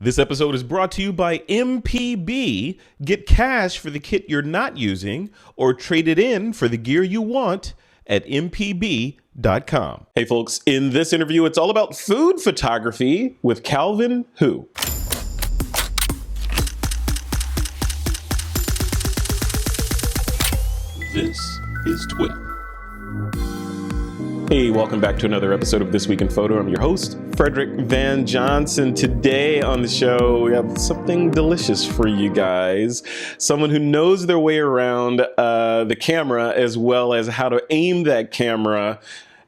This episode is brought to you by MPB. Get cash for the kit you're not using or trade it in for the gear you want at mpb.com. Hey folks, in this interview, it's all about food photography with Calvin Hu. This is TWiP. Hey, welcome back to another episode of This Week in Photo. I'm your host, Frederick Van Johnson. Today on the show, we have something delicious for you guys. Someone who knows their way around the camera as well as how to aim that camera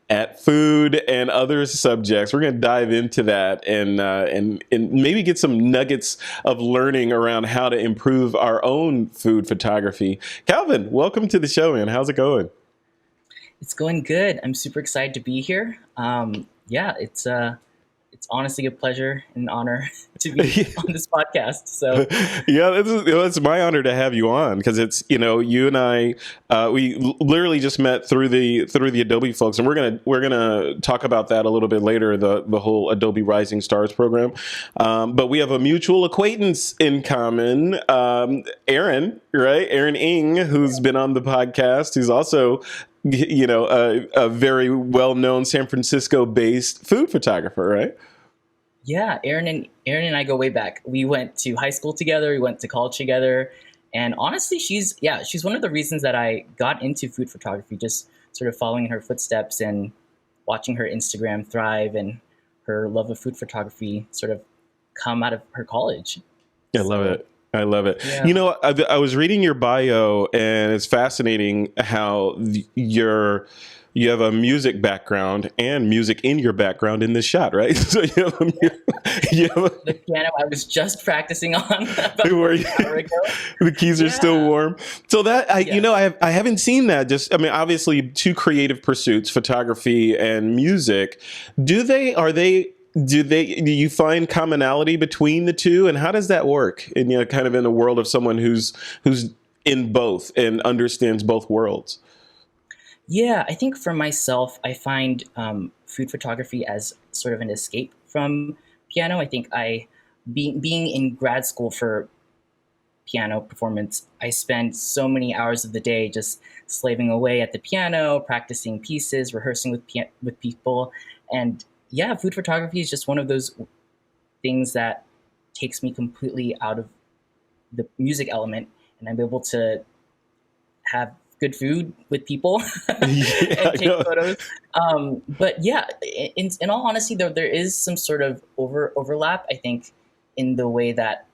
at food and other subjects. We're going to dive into that and maybe get some nuggets of learning around how to improve our own food photography. Calvin, welcome to the show, man. How's it going? It's going good. I'm super excited to be here. It's honestly a pleasure and honor to be on this podcast. So yeah, it's my honor to have you on because it's, you and I, we literally just met through the Adobe folks, and we're gonna talk about that a little bit later, the whole Adobe Rising Stars program. But we have a mutual acquaintance in common, Aaron, right? Aaron Ng, who's been on the podcast, who's also a very well-known San Francisco-based food photographer, right? Yeah, Aaron and I go way back. We went to high school together. We went to college together, and honestly, she's one of the reasons that I got into food photography. Just sort of following in her footsteps and watching her Instagram thrive and her love of food photography sort of come out of her college. I love it. I love it. Yeah. I was reading your bio, and it's fascinating how you have a music background and music in your background in this shot, right? So you have The piano I was just practicing on about an hour ago. The keys are still warm. So that I haven't seen that. Just, I mean, obviously two creative pursuits, photography and music. Do you find commonality between the two, and how does that work? And kind of in the world of someone who's in both and understands both worlds. Yeah, I think for myself, I find food photography as sort of an escape from piano. I think being in grad school for piano performance, I spend so many hours of the day just slaving away at the piano, practicing pieces, rehearsing with people, and yeah, food photography is just one of those things that takes me completely out of the music element, and I'm able to have good food with people and take photos. But yeah, in all honesty, though, there is some sort of overlap, I think, in the way that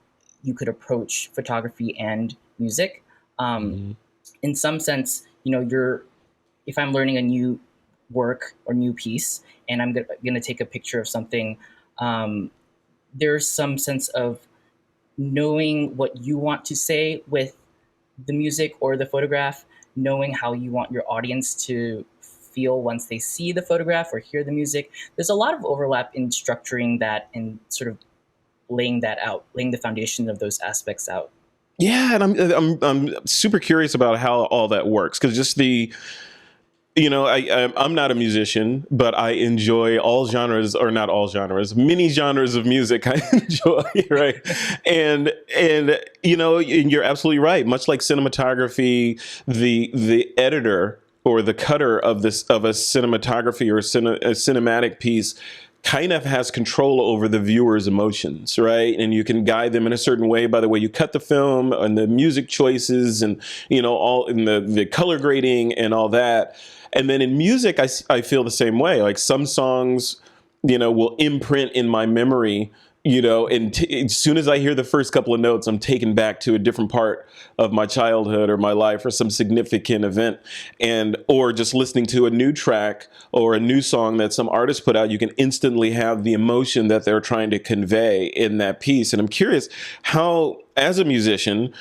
you could approach photography and music. In some sense, if I'm learning a new work or new piece and I'm going to take a picture of something, there's some sense of knowing what you want to say with the music or the photograph, knowing how you want your audience to feel once they see the photograph or hear the music. There's a lot of overlap in structuring that and sort of laying that out, laying the foundation of those aspects out. Yeah, and I'm super curious about how all that works, because just I'm not a musician, but I enjoy all genres, or not all genres, many genres of music I enjoy, right? And you're absolutely right. Much like cinematography, the editor or the cutter of a cinematography or a cinematic piece kind of has control over the viewer's emotions, right? And you can guide them in a certain way by the way you cut the film and the music choices and, all in the color grading and all that. And then in music, I feel the same way. Like some songs, will imprint in my memory, and as soon as I hear the first couple of notes, I'm taken back to a different part of my childhood or my life or some significant event. Or just listening to a new track or a new song that some artist put out, you can instantly have the emotion that they're trying to convey in that piece. And I'm curious how, as a musician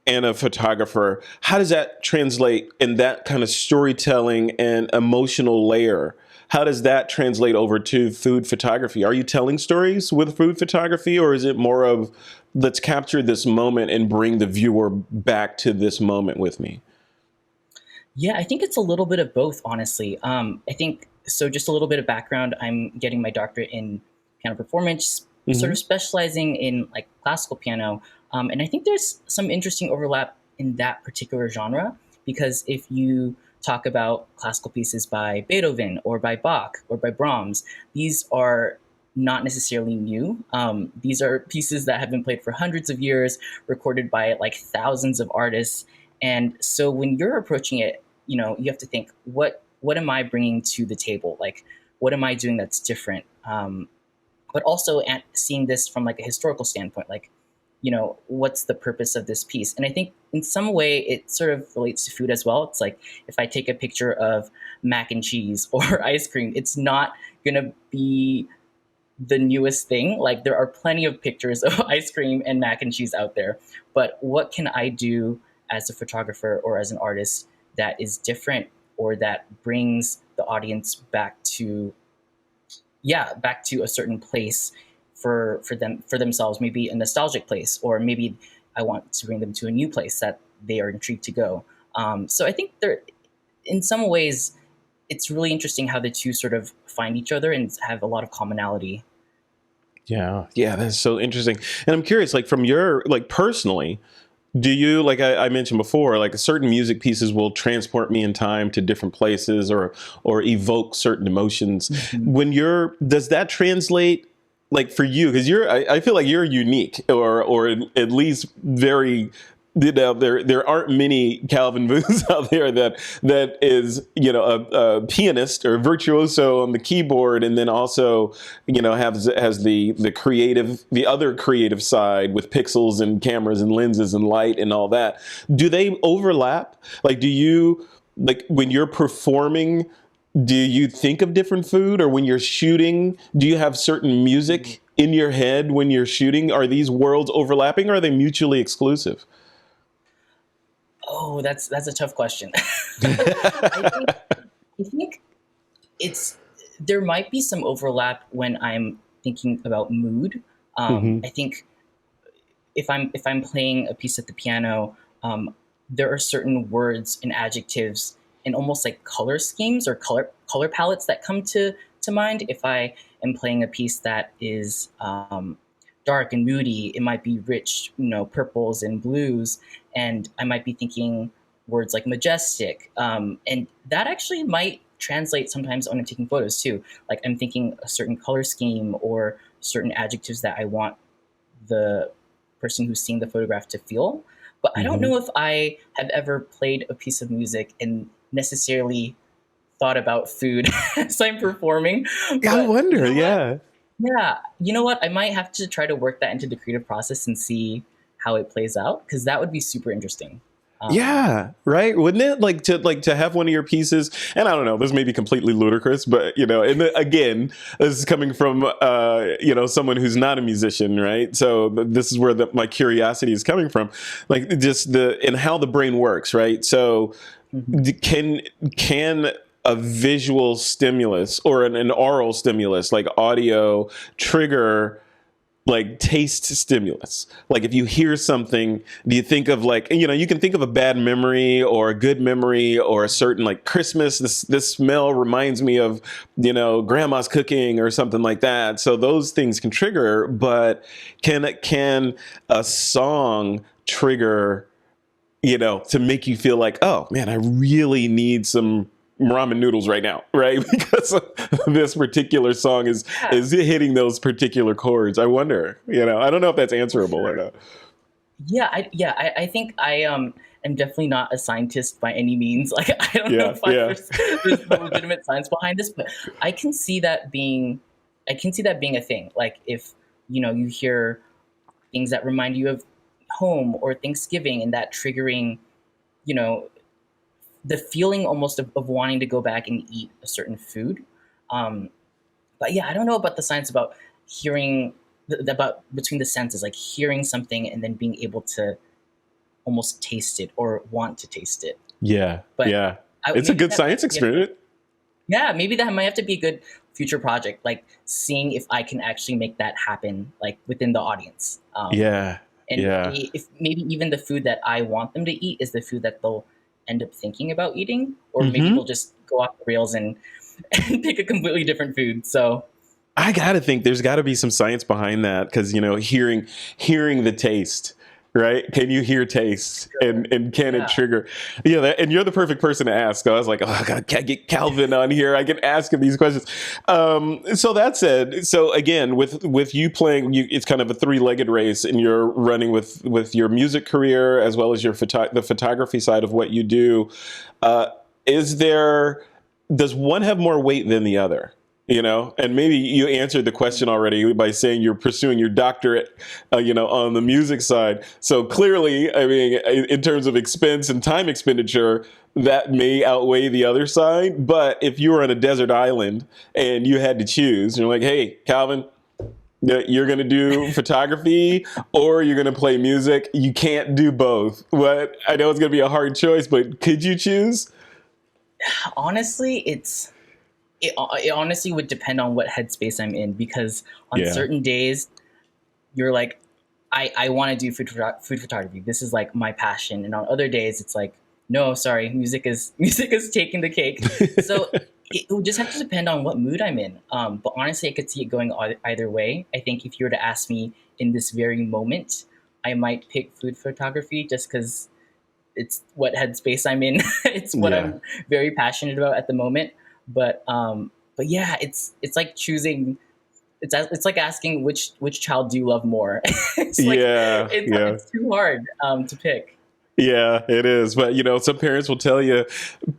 and a photographer, how does that translate in that kind of storytelling and emotional layer? How does that translate over to food photography? Are you telling stories with food photography, or is it more of let's capture this moment and bring the viewer back to this moment with me? Yeah, I think it's a little bit of both, honestly. I think so. Just a little bit of background. I'm getting my doctorate in piano performance, sort Hmm. of specializing in like classical piano. And I think there's some interesting overlap in that particular genre, because if you talk about classical pieces by Beethoven or by Bach or by Brahms, these are not necessarily new. These are pieces that have been played for hundreds of years, recorded by like thousands of artists. And so when you're approaching it, you have to think, what am I bringing to the table? Like, what am I doing that's different? But also at seeing this from like a historical standpoint, like, what's the purpose of this piece? And I think in some way it sort of relates to food as well. It's like if I take a picture of mac and cheese or ice cream, it's not going to be the newest thing. Like there are plenty of pictures of ice cream and mac and cheese out there. But what can I do as a photographer or as an artist that is different, or that brings the audience back to a certain place for themselves, maybe a nostalgic place, or maybe I want to bring them to a new place that they are intrigued to go. So I think there, in some ways, it's really interesting how the two sort of find each other and have a lot of commonality. Yeah, yeah, that's so interesting. And I'm curious, like from your like personally, do you like I mentioned before, like certain music pieces will transport me in time to different places or evoke certain emotions. Mhm. When you're does that translate like for you? Because I feel like you're unique or at least very there aren't many Calvin Booths out there that is a pianist or virtuoso on the keyboard, and then also has the other creative side with pixels and cameras and lenses and light and all that. Do they overlap? Like, do you like when you're performing? Do you think of different food, or when you're shooting, do you have certain music in your head when you're shooting? Are these worlds overlapping, or are they mutually exclusive? Oh, that's a tough question. I think it's there might be some overlap when I'm thinking about mood. Hmm. I think if I'm playing a piece at the piano, there are certain words and adjectives and almost like color schemes or color palettes that come to mind. If I am playing a piece that is dark and moody, it might be rich, purples and blues, and I might be thinking words like majestic, and that actually might translate sometimes when I'm taking photos too. Like I'm thinking a certain color scheme or certain adjectives that I want the person who's seeing the photograph to feel. But I don't Hmm. know if I have ever played a piece of music and necessarily thought about food as I'm performing. Yeah, I But you wonder. know what? Yeah. Yeah, you know what? I might have to try to work that into the creative process and see how it plays out, because that would be super interesting. Um, Yeah, right. Wouldn't it like to have one of your pieces? And I don't know, this may be completely ludicrous, but again, this is coming from someone who's not a musician, right? So this is where my curiosity is coming from, like just the and how the brain works, right? So mhm. can a visual stimulus or an oral stimulus like audio trigger like taste stimulus? Like if you hear something, do you think of like, you can think of a bad memory or a good memory or a certain like Christmas, this smell reminds me of, grandma's cooking or something like that. So those things can trigger, but can a song trigger, to make you feel like, oh man, I really need some ramen noodles right now, right? Because this particular song is Yeah, is hitting those particular chords. I wonder, I don't know if that's for answerable or sure. not. I think I am definitely not a scientist by any means. Like I don't know Yeah, if yeah. there's legitimate science behind this, but I can see that being I can see that being a thing. Like if you hear things that remind you of home or Thanksgiving, and that triggering, you know, the feeling almost of wanting to go back and eat a certain food. Um, but yeah, I don't know about the science about hearing about between the senses, like hearing something and then being able to almost taste it or want to taste it. Yeah, But yeah. It's a maybe good that might have science to be a good, experiment. yeah, maybe that might have to be a good future project, like seeing if I can actually make that happen, like within the audience. Yeah, And yeah. if maybe even the food that I want them to eat is the food that they'll end up thinking about eating, or maybe they'll Hmm. just go off the rails and, and pick a completely different food. So I gotta think there's got to be some science behind that, because hearing the taste, right? Can you hear taste, Sure. and can it Yeah. trigger? Yeah, and you're the perfect person to ask. I was like, oh God, can I get Calvin on here? I can ask him these questions. So that said, so again, with you playing, it's kind of a three-legged race, and you're running with your music career as well as your the photography side of what you do. Uh, is there Does one have more weight than the other? And maybe you answered the question already by saying you're pursuing your doctorate, on the music side. So clearly, I mean, in terms of expense and time expenditure, that may outweigh the other side. But if you were on a desert island and you had to choose, you're like, hey, Calvin, you're going to do photography or you're going to play music. You can't do both. What I know it's going to be a hard choice, but could you choose? Honestly, it honestly would depend on what headspace I'm in, because on Yeah. certain days you're like, I want to do food photography. This is like my passion. And on other days it's like, no, sorry, music is taking the cake. So it would just have to depend on what mood I'm in. But honestly, I could see it going either way. I think if you were to ask me in this very moment, I might pick food photography just because it's what headspace I'm in. It's what Yeah. I'm very passionate about at the moment. But yeah, it's like choosing. It's like asking which child do you love more. It's like Yeah. Yeah. it's too hard to pick. Yeah, it is. But some parents will tell you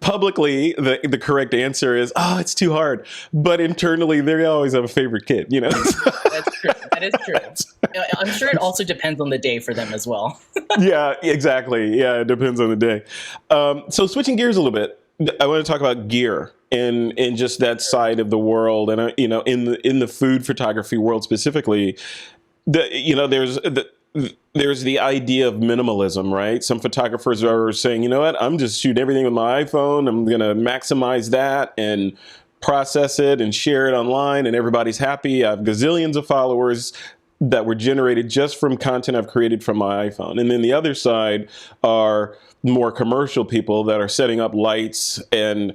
publicly the correct answer is, oh, it's too hard. But internally, they always have a favorite kid. That's true. That is true. I'm sure it also depends on the day for them as well. Yeah, exactly. Yeah, it depends on the day. So switching gears a little bit, I want to talk about gear and just that side of the world, and in the food photography world specifically, there's the idea of minimalism, right? Some photographers are saying, you know what, I'm just shooting everything with my iPhone. I'm going to maximize that and process it and share it online, and everybody's happy. I have gazillions of followers that were generated just from content I've created from my iPhone. And then the other side are more commercial people that are setting up lights and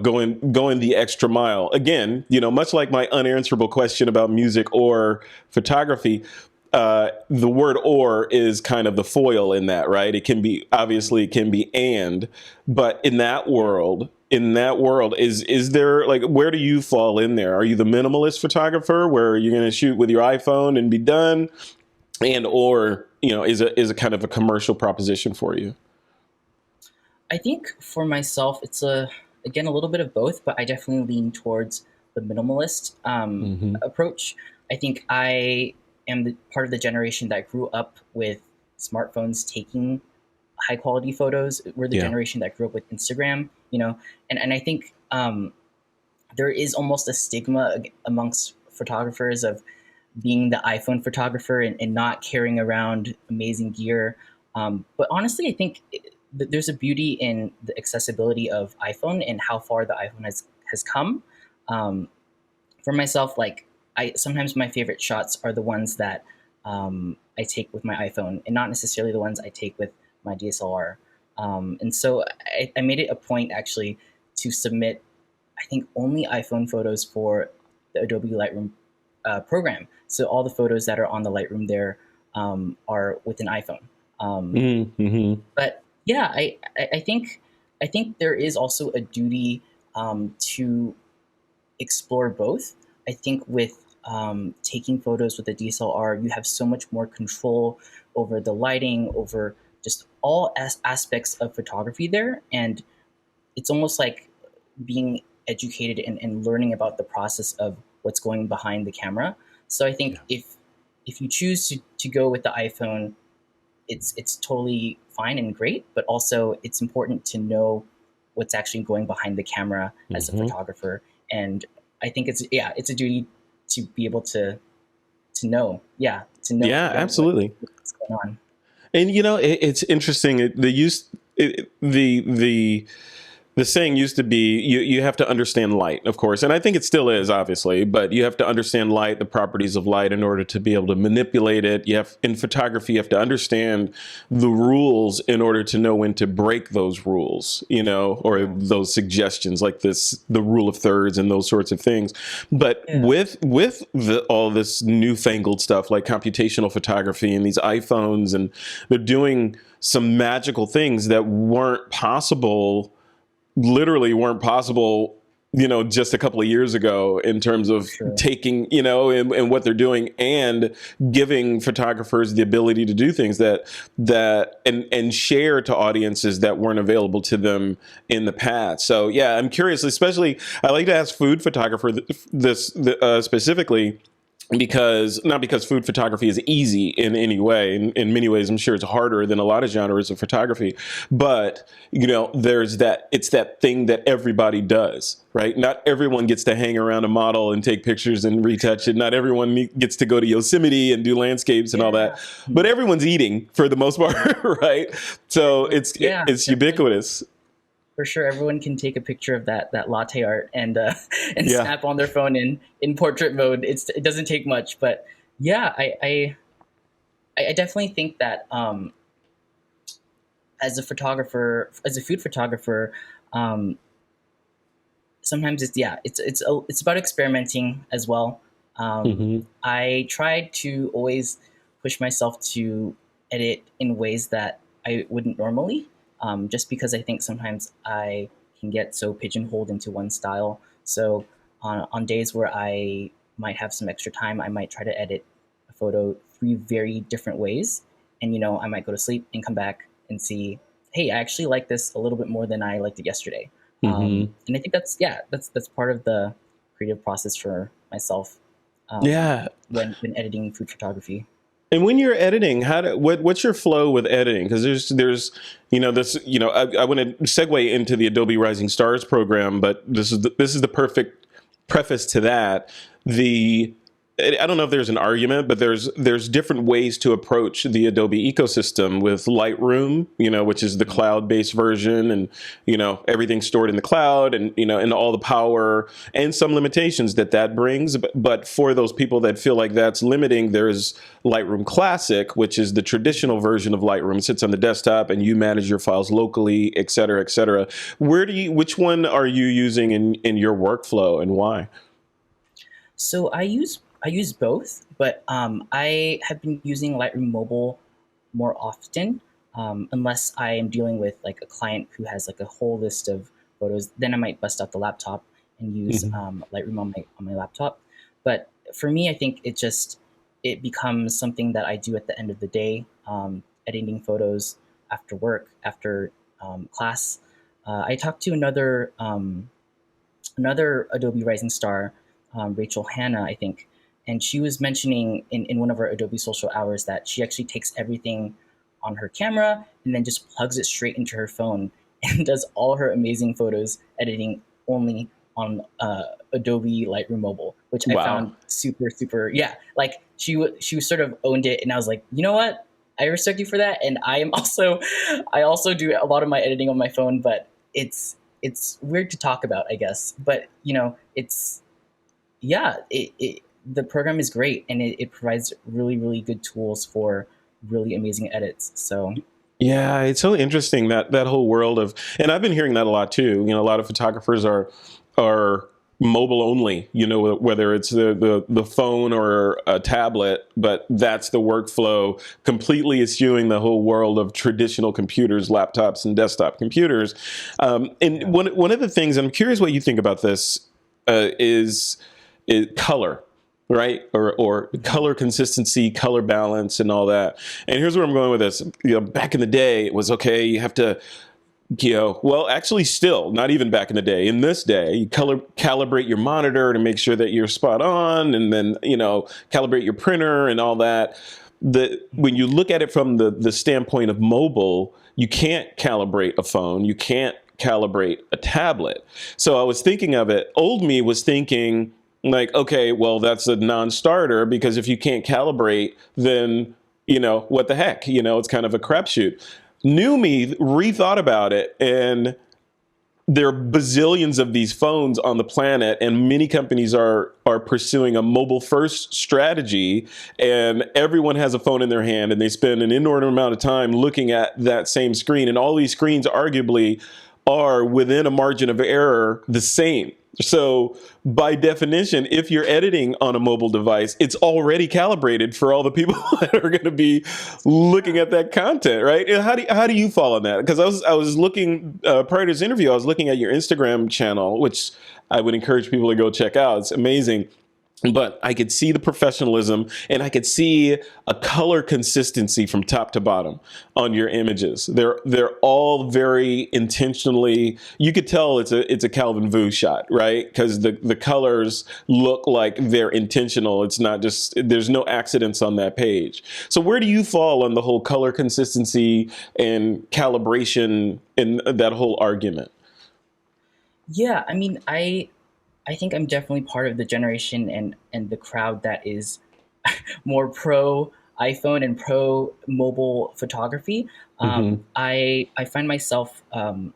going the extra mile. Again, much like my unanswerable question about music or photography, the word "or" is kind of the foil in that, right? It can be "and," but in that world, is there, like, where do you fall in there? Are you the minimalist photographer where you're going to shoot with your iPhone and be done, or is a kind of a commercial proposition for you? I think for myself, it's again a little bit of both, but I definitely lean towards the minimalist Hmm. approach. I think I am part of the generation that grew up with smartphones taking high quality photos. We're the Yeah. generation that grew up with Instagram, and I think there is almost a stigma amongst photographers of being the iPhone photographer and not carrying around amazing gear. But honestly, I think there's a beauty in the accessibility of iPhone and how far the iPhone has come. Um, for myself, like I sometimes my favorite shots are the ones that I take with my iPhone, and not necessarily the ones I take with my DSLR. And so I made it a point actually to submit, I think, only iPhone photos for the Adobe Lightroom program. So all the photos that are on the Lightroom there are with an iPhone. Mm-hmm. But yeah, I think there is also a duty to explore both. I think with taking photos with a DSLR, you have so much more control over the lighting, over just all aspects of photography there, and it's almost like being educated and learning about the process of what's going behind the camera. So I think Yeah. if you choose to go with the iPhone, it's totally fine and great, but also it's important to know what's actually going behind the camera as a Hmm. photographer. And I think it's a duty to be able to know, Yeah, absolutely. what's going on. And it's interesting, the use the the saying used to be you have to understand light, of course, and I think it still is, obviously, but you have to understand light, the properties of light, in order to be able to manipulate it. You have, in photography, you have to understand the rules in order to know when to break those rules, or those suggestions, like the rule of thirds and those sorts of things. But with all this newfangled stuff like computational photography and these iPhones, and they're doing some magical things that literally weren't possible, just a couple of years ago, in terms of taking, and what they're doing, and giving photographers the ability to do things and share to audiences that weren't available to them in the past. So yeah, I'm curious, especially I like to ask food photographer this specifically, not because food photography is easy in any way. In many ways, I'm sure it's harder than a lot of genres of photography. But, it's that thing that everybody does, right? Not everyone gets to hang around a model and take pictures and retouch it. Not everyone gets to go to Yosemite and do landscapes and all that. But everyone's eating for the most part, right? So it's ubiquitous. For sure, everyone can take a picture of that latte art and snap on their phone in portrait mode. It doesn't take much, but yeah, I definitely think that as a food photographer, sometimes it's about experimenting as well. I try to always push myself to edit in ways that I wouldn't normally. Just because I think sometimes I can get so pigeonholed into one style. So on days where I might have some extra time, I might try to edit a photo 3 very different ways. And, I might go to sleep and come back and see, hey, I actually like this a little bit more than I liked it yesterday. And I think that's part of the creative process for myself when editing food photography. And when you're editing, what's your flow with editing? Because there's this, I want to segue into the Adobe Rising Stars program, but this is the perfect preface to that. I don't know if there's an argument, but there's different ways to approach the Adobe ecosystem with Lightroom, which is the cloud-based version, and everything stored in the cloud, and and all the power and some limitations that brings. But for those people that feel like that's limiting, there's Lightroom Classic, which is the traditional version of Lightroom. It sits on the desktop, and you manage your files locally, et cetera, et cetera. Which one are you using in your workflow, and why? So I use both, but I have been using Lightroom Mobile more often, unless I am dealing with like a client who has like a whole list of photos. Then I might bust out the laptop and use Lightroom on my laptop. But for me, I think it becomes something that I do at the end of the day, editing photos after work, after class. I talked to another Adobe Rising Star, Rachel Hanna, I think. And she was mentioning in one of our Adobe social hours that she actually takes everything on her camera and then just plugs it straight into her phone and does all her amazing photos editing only on Adobe Lightroom Mobile, which I found super, super, like she sort of owned it. And I was like, you know what? I respect you for that. And I also do a lot of my editing on my phone, but it's weird to talk about, I guess. But, the program is great, and it provides really, really good tools for really amazing edits. So yeah, it's so interesting that whole world of, and I've been hearing that a lot too. A lot of photographers are mobile only, whether it's the phone or a tablet, but that's the workflow, completely eschewing the whole world of traditional computers, laptops, and desktop computers. One of the things, I'm curious what you think about this, is color. Right? Or color consistency, color balance, and all that. And here's where I'm going with this. Back in the day, it was okay, you have to, well, actually still, not even back in the day. In this day, you calibrate your monitor to make sure that you're spot on, and then, calibrate your printer and all that. When you look at it from the standpoint of mobile, you can't calibrate a phone. You can't calibrate a tablet. So I was thinking of it. Old me was thinking, like, okay, well, that's a non-starter, because if you can't calibrate, then, what the heck? It's kind of a crapshoot. New me rethought about it, and there are bazillions of these phones on the planet, and many companies are pursuing a mobile first strategy, and everyone has a phone in their hand, and they spend an inordinate amount of time looking at that same screen, and all these screens arguably are within a margin of error the same. So by definition, if you're editing on a mobile device, it's already calibrated for all the people that are going to be looking at that content, right? And how do you fall on that? Because I was looking prior to this interview, I was looking at your Instagram channel, which I would encourage people to go check out. It's amazing. But I could see the professionalism, and I could see a color consistency from top to bottom on your images. They're all very intentionally. You could tell it's a Calvin Vu shot, right? Because the colors look like they're intentional. It's not just, there's no accidents on that page. So where do you fall on the whole color consistency and calibration in that whole argument? Yeah, I mean, I think I'm definitely part of the generation and the crowd that is more pro iPhone and pro mobile photography. Hmm. I find myself, I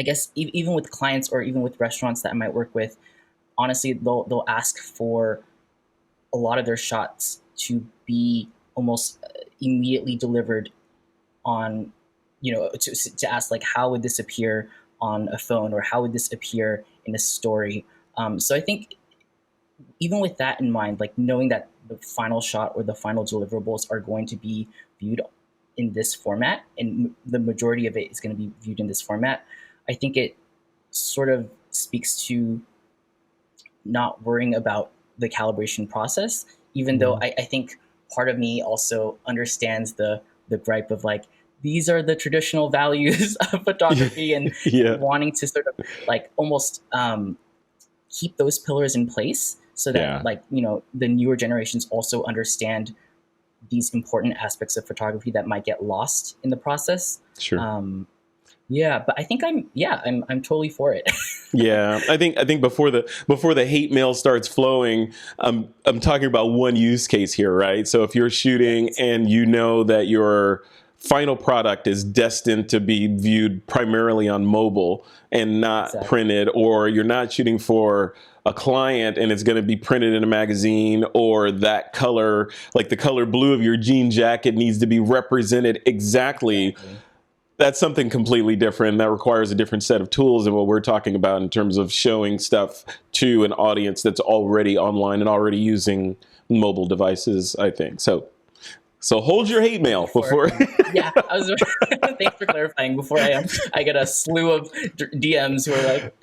guess, even with clients or even with restaurants that I might work with, honestly, they'll ask for a lot of their shots to be almost immediately delivered on, to ask like, how would this appear on a phone, or how would this appear in a story? So I think even with that in mind, like knowing that the final shot or the final deliverables are going to be viewed in this format, and the majority of it is going to be viewed in this format, I think it sort of speaks to not worrying about the calibration process, even though I think part of me also understands the gripe of like, these are the traditional values of photography, and Yeah. wanting to sort of like almost keep those pillars in place so that Yeah. like, the newer generations also understand these important aspects of photography that might get lost in the process. Sure. Yeah, but I think I'm totally for it. Yeah, I think before the hate mail starts flowing, I'm talking about one use case here, right? So if you're shooting Yes, and you know that your final product is destined to be viewed primarily on mobile and not exactly. printed, or you're not shooting for a client and it's going to be printed in a magazine, or that color, like the color blue of your jean jacket, needs to be represented exactly. Exactly. That's something completely different. That requires a different set of tools than what we're talking about in terms of showing stuff to an audience that's already online and already using mobile devices, I think. So hold your hate mail Before, before. yeah, I was. Thanks for clarifying. Before I get a slew of DMs who are like,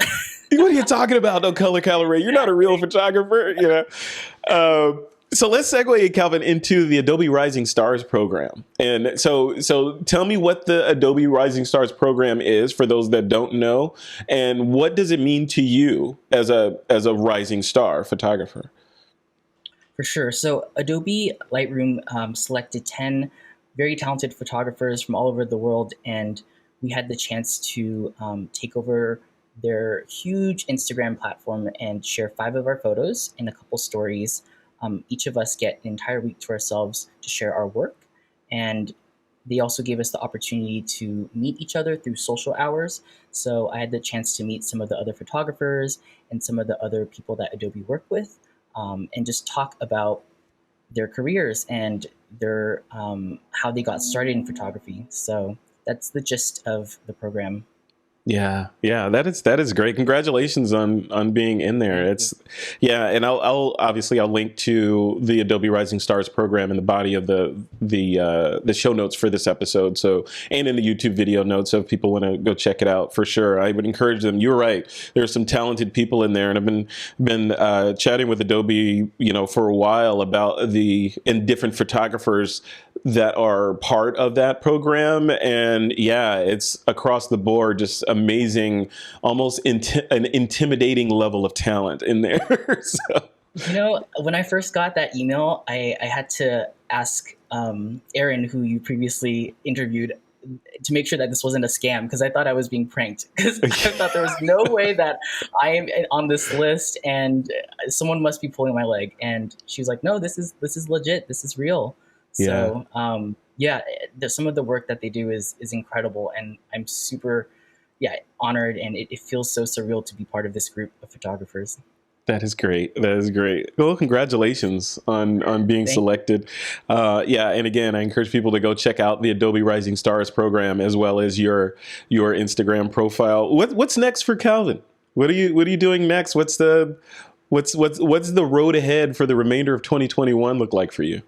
What are you talking about? No color calibrate. You're not a real photographer, you know. So let's segue, Calvin, into the Adobe Rising Stars program. And so tell me what the Adobe Rising Stars program is for those that don't know, and what does it mean to you as a rising star photographer? for sure. So Adobe Lightroom selected 10 very talented photographers from all over the world, and we had the chance to take over their huge Instagram platform and share 5 of our photos and a couple stories. Each of us get an entire week to ourselves to share our work, and they also gave us the opportunity to meet each other through social hours. So I had the chance to meet some of the other photographers and some of the other people that Adobe worked with, and just talk about their careers and their how they got started in photography. So that's the gist of the program. Yeah, that is great. Congratulations on being in there. Thank you. It's yeah, and I'll obviously I'll link to the Adobe Rising Stars program in the body of the show notes for this episode. So, and in the YouTube video notes, so if people want to go check it out, for sure, I would encourage them. You're right. There's some talented people in there, and I've been chatting with Adobe, for a while about the and different photographers that are part of that program. And yeah, it's across the board, just amazing, almost an intimidating level of talent in there. So, When I first got that email, I had to ask Aaron, who you previously interviewed, to make sure that this wasn't a scam, because I thought I was being pranked, because I thought there was no way that I am on this list and someone must be pulling my leg. And she was like, "No, this is legit. This is real." yeah. So yeah, some of the work that they do is incredible, and I'm super yeah, honored, and it feels so surreal to be part of this group of photographers. That is great. That is great. Well, congratulations on being Thank selected. Yeah, and again, I encourage people to go check out the Adobe Rising Stars program as well as your Instagram profile. What's next for Calvin? What are you doing next? What's the road ahead for the remainder of 2021 look like for you?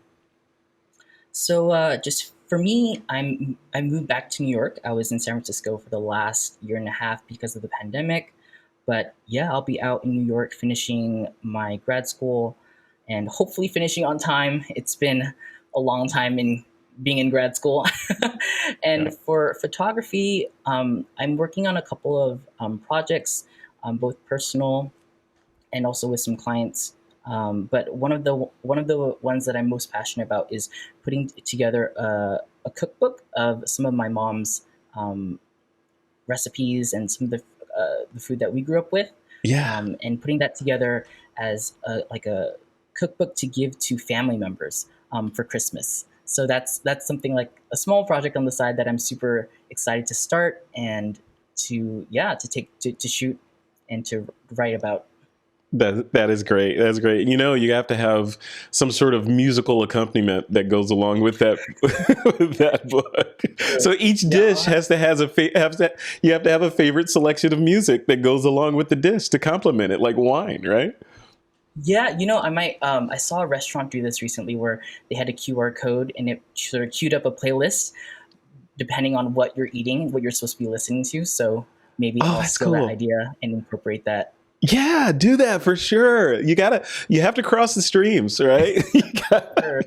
So just for me, I moved back to New York. I was in San Francisco for the last year and a half because of the pandemic. But yeah, I'll be out in New York finishing my grad school and hopefully finishing on time. It's been a long time in being in grad school. Yeah. And for photography, I'm working on a couple of projects, both personal and also with some clients. But one of the ones that I'm most passionate about is putting together a cookbook of some of my mom's um, recipes and some of the food that we grew up with, Yeah. and putting that together as like a cookbook to give to family members for Christmas. So that's something like a small project on the side that I'm super excited to start and to take to shoot and to write about. That is great. That's great. You have to have some sort of musical accompaniment that goes along with that with that book. So each dish Yeah, has to has a you have to have a favorite selection of music that goes along with the dish to complement it, like wine, right? yeah. I might. I saw a restaurant do this recently where they had a QR code and it sort of queued up a playlist depending on what you're eating, what you're supposed to be listening to. So maybe Oh, I'll that's steal that cool. idea and incorporate that. Yeah, do that for sure. You have to cross the streams, right? Sure.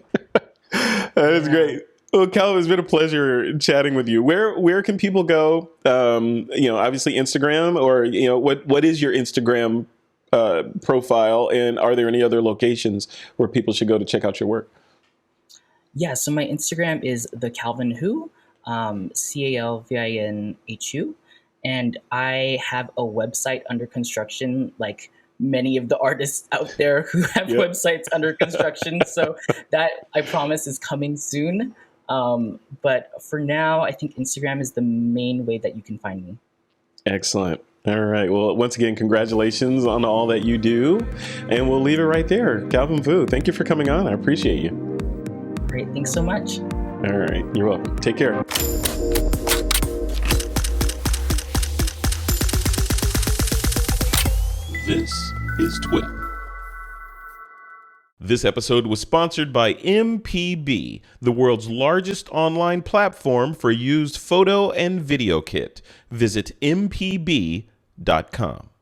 That is Yeah. great. Well, Calvin, it's been a pleasure chatting with you. Where can people go? Obviously Instagram, or what is your Instagram profile, and are there any other locations where people should go to check out your work? Yeah. So my Instagram is the Calvin Who, CalvinHu, and I have a website under construction, like many of the artists out there who have Yep. websites under construction. So that I promise is coming soon. But for now, I think Instagram is the main way that you can find me. Excellent. All right. Well, once again, congratulations on all that you do, and we'll leave it right there. Calvin Fu, thank you for coming on. I appreciate you. Great. Thanks so much. All right. You're welcome. Take care. This is TWiP. This episode was sponsored by MPB, the world's largest online platform for used photo and video kit. Visit mpb.com.